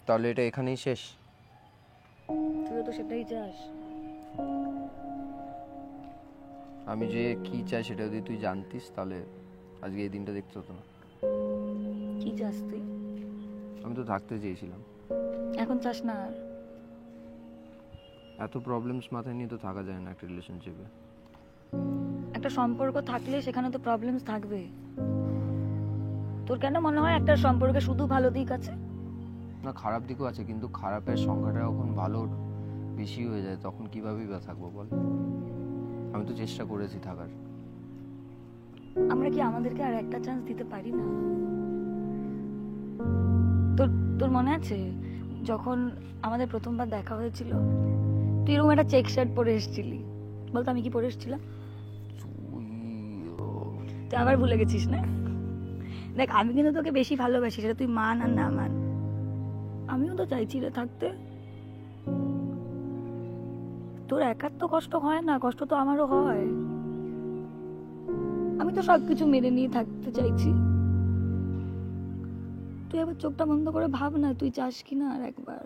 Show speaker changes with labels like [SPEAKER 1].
[SPEAKER 1] তাহলে এটা এখানেই শেষ?
[SPEAKER 2] তুইও তো সেটাই চাস।
[SPEAKER 1] আমি যে কি চাই সেটা যদি তুই জানতিস তাহলে আজকে এই দিনটা দেখতে হতো না।
[SPEAKER 2] কি চাস তুই?
[SPEAKER 1] আমি তো থাকতে চেয়েছিলাম।
[SPEAKER 2] এখন চাস না আর?
[SPEAKER 1] এত প্রবলেমস মাথায় নিয়ে তো থাকা যায় না একটা রিলেশনশিপে।
[SPEAKER 2] একটা সম্পর্ক থাকলে সেখানে তো প্রবলেমস থাকবে। তোর কেন মনে হয় একটা সম্পর্কে শুধু ভালো দিক আছে?
[SPEAKER 1] না, খারাপ দিকও আছে, কিন্তু খারাপের সংখ্যাটা যখন ভালোর বেশি হয়ে যায় তখন কীভাবেই বা থাকবো বল? আমি তো চেষ্টা করেছি থাকার।
[SPEAKER 2] আমরা কি আমাদেরকে আর একটা চান্স দিতে পারি না? তোর তোর মনে আছে যখন আমাদের প্রথমবার দেখা হয়েছিল, তুই এরকম একটা চেক শার্ট পরে এসেছিলি? বলতো আমি কি পরে এসেছিলাম? তুই আবার ভুলে গেছিস না? দেখ, আমি কিন্তু তোকে বেশি ভালোবাসি, সেটা তুই মান আর না মান। আমিও তো চাইছি রে থাকতে। তোর একার তো কষ্ট হয় না, কষ্ট তো আমারও হয়। আমি তো সবকিছু মেনে নিয়ে থাকতে চাইছি। তুই আবার চোখটা বন্ধ করে ভাব না, তুই চাস কিনা আর একবার।